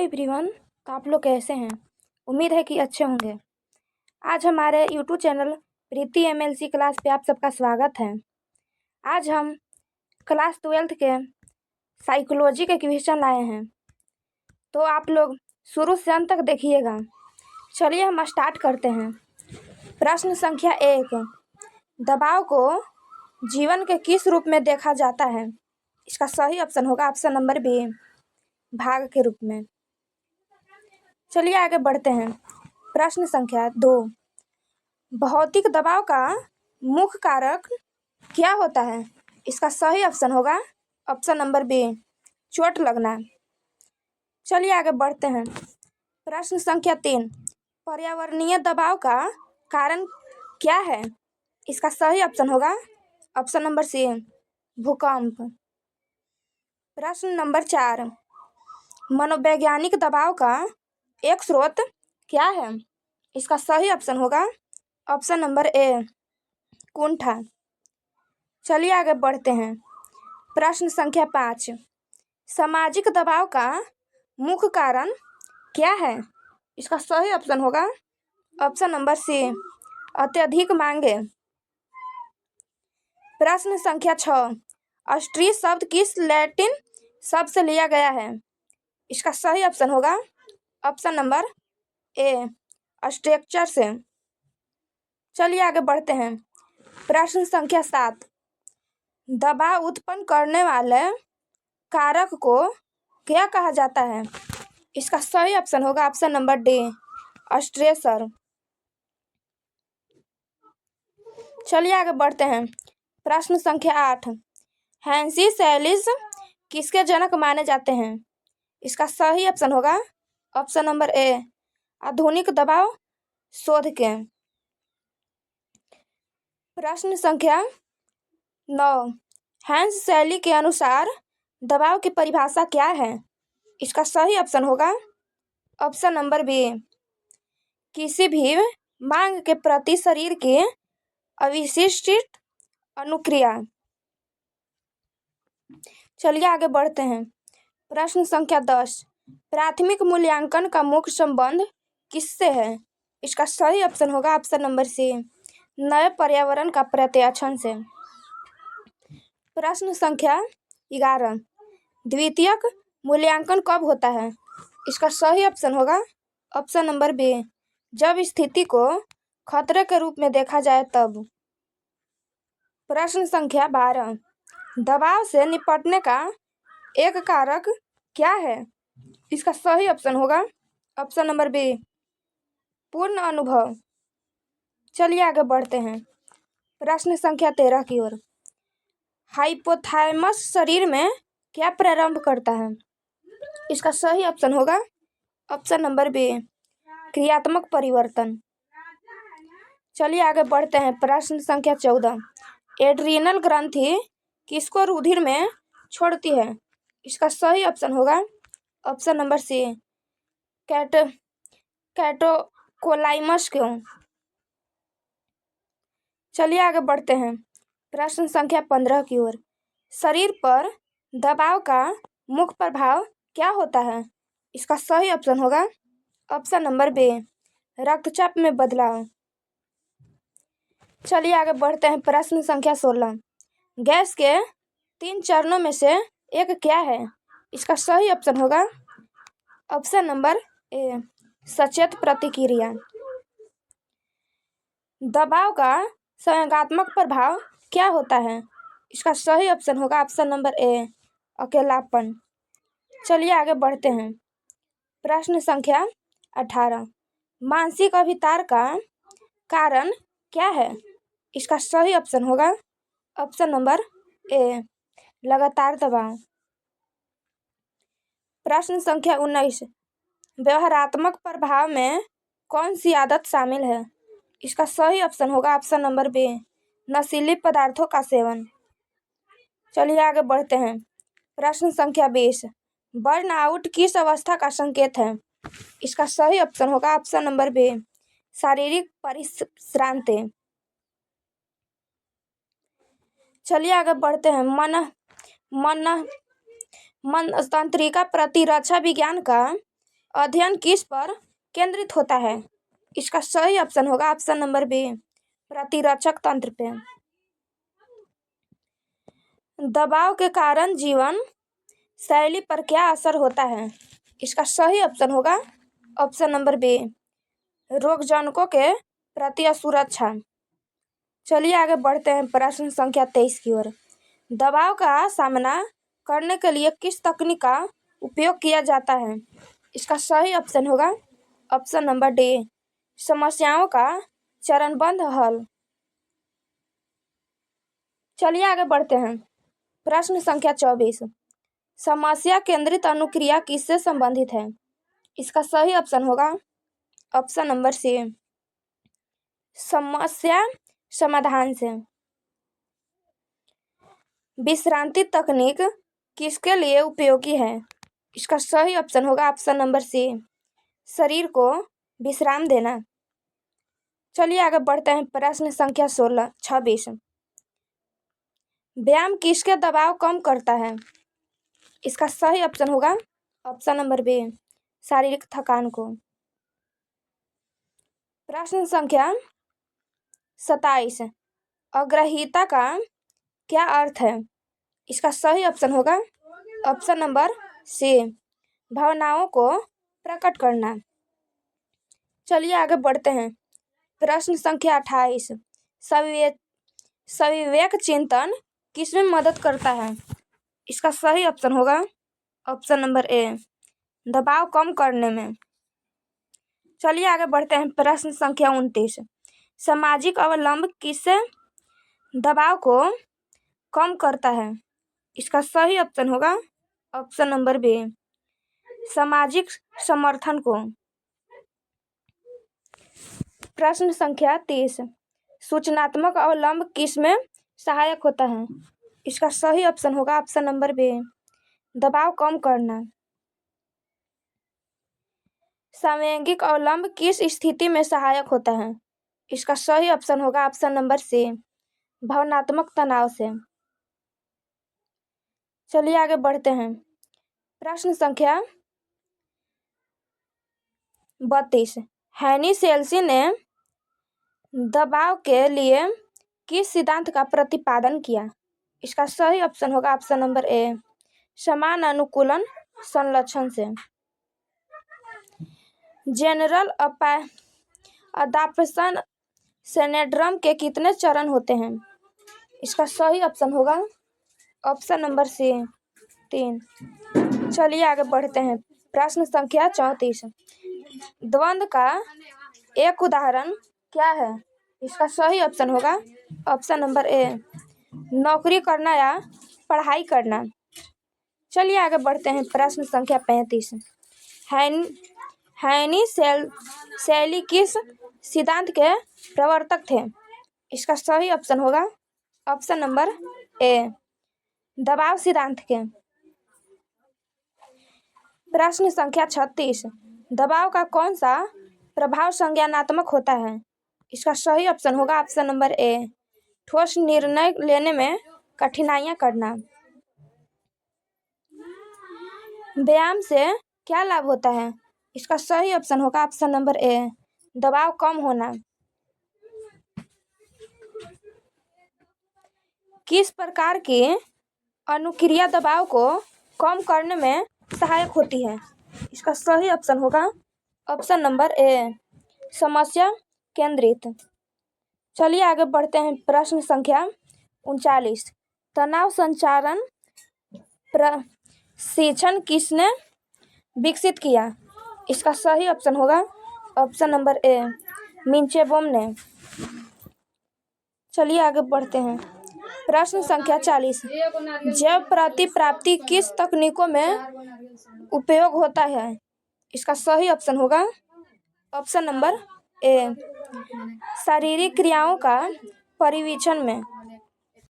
Everyone. तो आप लोग कैसे हैं? उम्मीद है कि अच्छे होंगे। आज हमारे यूट्यूब चैनल प्रीति एमएलसी क्लास पे आप सबका स्वागत है। आज हम क्लास 12th के साइकोलॉजी के क्वेश्चन लाए हैं, तो आप लोग शुरू से अंत तक देखिएगा। चलिए हम स्टार्ट करते हैं। प्रश्न संख्या 1, दबाव को जीवन के किस रूप में देखा जाता है? इसका सही ऑप्शन होगा ऑप्शन नंबर बी, भाग के रूप में। चलिए आगे बढ़ते हैं। प्रश्न संख्या 2, भौतिक दबाव का मुख्य कारक क्या होता है? इसका सही ऑप्शन होगा ऑप्शन नंबर बी, चोट लगना। चलिए आगे बढ़ते हैं। प्रश्न संख्या 3, पर्यावरणीय दबाव का कारण क्या है? इसका सही ऑप्शन होगा ऑप्शन नंबर सी, भूकंप। प्रश्न नंबर 4, मनोवैज्ञानिक दबाव का एक स्रोत क्या है? इसका सही ऑप्शन होगा ऑप्शन नंबर ए, कुंठा। चलिए आगे बढ़ते हैं। प्रश्न संख्या 5, सामाजिक दबाव का मुख्य कारण क्या है? इसका सही ऑप्शन होगा ऑप्शन नंबर सी, अत्यधिक मांगे। प्रश्न संख्या 6, स्त्री शब्द किस लैटिन शब्द से लिया गया है? इसका सही ऑप्शन होगा ऑप्शन नंबर ए, स्ट्रक्चर से। चलिए आगे बढ़ते हैं। प्रश्न संख्या 7, दबाव उत्पन्न करने वाले कारक को क्या कहा जाता है? इसका सही ऑप्शन होगा ऑप्शन नंबर डी, स्ट्रेसर। चलिए आगे बढ़ते हैं। प्रश्न संख्या 8, हैंसी सैलिस किसके जनक माने जाते हैं? इसका सही ऑप्शन होगा ऑप्शन नंबर ए, आधुनिक दबाव शोध के। प्रश्न संख्या 9, हैंस शैली के अनुसार दबाव की परिभाषा क्या है? इसका सही ऑप्शन होगा ऑप्शन नंबर बी, किसी भी मांग के प्रति शरीर की अविशिष्ट अनुक्रिया। चलिए आगे बढ़ते हैं। प्रश्न संख्या 10, प्राथमिक मूल्यांकन का मुख्य संबंध किससे है? इसका सही ऑप्शन होगा ऑप्शन नंबर सी, नए पर्यावरण का प्रत्याक्षण से। प्रश्न संख्या 11, द्वितीयक मूल्यांकन कब होता है? इसका सही ऑप्शन होगा ऑप्शन नंबर बी, जब स्थिति को खतरे के रूप में देखा जाए तब। प्रश्न संख्या 12, दबाव से निपटने का एक कारक क्या है? इसका सही ऑप्शन होगा ऑप्शन नंबर बी, पूर्ण अनुभव। चलिए आगे बढ़ते हैं। प्रश्न संख्या 13 की ओर। हाइपोथैलेमस शरीर में क्या प्रारंभ करता है? इसका सही ऑप्शन होगा ऑप्शन नंबर बी, क्रियात्मक परिवर्तन। चलिए आगे बढ़ते हैं। प्रश्न संख्या 14, एड्रिनल ग्रंथि किसको रुधिर में छोड़ती है? इसका सही ऑप्शन होगा ऑप्शन नंबर सी, कैटेकोलाइमस क्यों। चलिए आगे बढ़ते हैं। प्रश्न संख्या 15 की ओर। शरीर पर दबाव का मुख्य प्रभाव क्या होता है? इसका सही ऑप्शन होगा ऑप्शन नंबर बी, रक्तचाप में बदलाव। चलिए आगे बढ़ते हैं। प्रश्न संख्या 16, गैस के 3 चरणों में से एक क्या है? इसका सही ऑप्शन होगा ऑप्शन नंबर ए, सचेत प्रतिक्रिया। दबाव का संवेगात्मक प्रभाव क्या होता है? इसका सही ऑप्शन होगा ऑप्शन नंबर ए, अकेलापन। चलिए आगे बढ़ते हैं। प्रश्न संख्या 18, मानसिक अभितार का कारण क्या है? इसका सही ऑप्शन होगा ऑप्शन नंबर ए, लगातार दबाव। प्रश्न संख्या 19, व्यवहारात्मक प्रभाव में कौन सी आदत शामिल है? इसका सही ऑप्शन होगा ऑप्शन नंबर बी, नशीले पदार्थों का सेवन। चलिए आगे बढ़ते हैं। प्रश्न संख्या 20, बर्नआउट किस अवस्था का संकेत है? इसका सही ऑप्शन होगा ऑप्शन नंबर बी, शारीरिक परिश्रांति। चलिए आगे बढ़ते हैं। मन तंत्रिका प्रतिरक्षा विज्ञान का अध्ययन किस पर केंद्रित होता है? इसका सही ऑप्शन होगा ऑप्शन नंबर बी, प्रतिरक्षक तंत्र पे। दबाव के कारण जीवन शैली पर क्या असर होता है? इसका सही ऑप्शन होगा ऑप्शन नंबर बी, रोगजनकों के प्रति असुरक्षा। चलिए आगे बढ़ते हैं प्रश्न संख्या 23 की ओर। दबाव का सामना करने के लिए किस तकनीक का उपयोग किया जाता है? इसका सही ऑप्शन होगा ऑप्शन नंबर डी, समस्याओं का चरणबद्ध हल। चलिए आगे बढ़ते हैं प्रश्न संख्या 24। समस्या केंद्रित अनुक्रिया किससे संबंधित है? इसका सही ऑप्शन होगा ऑप्शन नंबर सी, समस्या समाधान से। विश्रांति तकनीक किसके लिए उपयोगी है? इसका सही ऑप्शन होगा ऑप्शन नंबर सी, शरीर को विश्राम देना। चलिए आगे बढ़ते हैं प्रश्न संख्या 26। व्यायाम किसके दबाव कम करता है? इसका सही ऑप्शन होगा ऑप्शन नंबर बी, शारीरिक थकान को। प्रश्न संख्या 27। अग्रहीता का क्या अर्थ है? इसका सही ऑप्शन होगा ऑप्शन नंबर सी, भावनाओं को प्रकट करना। चलिए आगे बढ़ते हैं प्रश्न संख्या 28। सविवेक चिंतन किसमें मदद करता है? इसका सही ऑप्शन होगा ऑप्शन नंबर ए, दबाव कम करने में। चलिए आगे बढ़ते हैं प्रश्न संख्या 29। सामाजिक अवलंब किससे दबाव को कम करता है? इसका सही ऑप्शन होगा ऑप्शन नंबर बी, सामाजिक समर्थन को। प्रश्न संख्या 30। सूचनात्मक अवलंब किस में सहायक होता है? इसका सही ऑप्शन होगा ऑप्शन नंबर बी, दबाव कम करना। सांवेगिक अवलंब किस स्थिति में सहायक होता है? इसका सही ऑप्शन होगा ऑप्शन नंबर सी, भावनात्मक तनाव से। चलिए आगे बढ़ते हैं प्रश्न संख्या 32। हेनी सेल्सी ने दबाव के लिए किस सिद्धांत का प्रतिपादन किया? इसका सही ऑप्शन होगा ऑप्शन नंबर ए, समान अनुकूलन संलक्षण से। जनरल अडॉप्शन सिंड्रोम के कितने चरण होते हैं? इसका सही ऑप्शन होगा ऑप्शन नंबर सी, 3। चलिए आगे बढ़ते हैं प्रश्न संख्या 34। द्वंद्व का एक उदाहरण क्या है? इसका सही ऑप्शन होगा ऑप्शन नंबर ए, नौकरी करना या पढ़ाई करना। चलिए आगे बढ़ते हैं प्रश्न संख्या 35। हेनी सेल्सी किस सिद्धांत के प्रवर्तक थे? इसका सही ऑप्शन होगा ऑप्शन नंबर ए, दबाव सिद्धांत के। प्रश्न संख्या 36। दबाव का कौन सा प्रभाव संज्ञानात्मक होता है? इसका सही ऑप्शन होगा ऑप्शन नंबर ए, ठोस निर्णय लेने में कठिनाइयां करना। व्यायाम से क्या लाभ होता है? इसका सही ऑप्शन होगा ऑप्शन नंबर ए, दबाव कम होना। किस प्रकार की अनुक्रिया दबाव को कम करने में सहायक होती है? इसका सही ऑप्शन होगा ऑप्शन नंबर ए, समस्या केंद्रित। चलिए आगे बढ़ते हैं प्रश्न संख्या 39। तनाव संचारण प्रशिक्षण किसने विकसित किया? इसका सही ऑप्शन होगा ऑप्शन नंबर ए, मिन्चेबॉम ने। चलिए आगे बढ़ते हैं प्रश्न संख्या 40। जैव प्रतिप्राप्ति किस तकनीकों में उपयोग होता है? इसका सही ऑप्शन होगा ऑप्शन नंबर ए, शारीरिक क्रियाओं का परिवीक्षण में।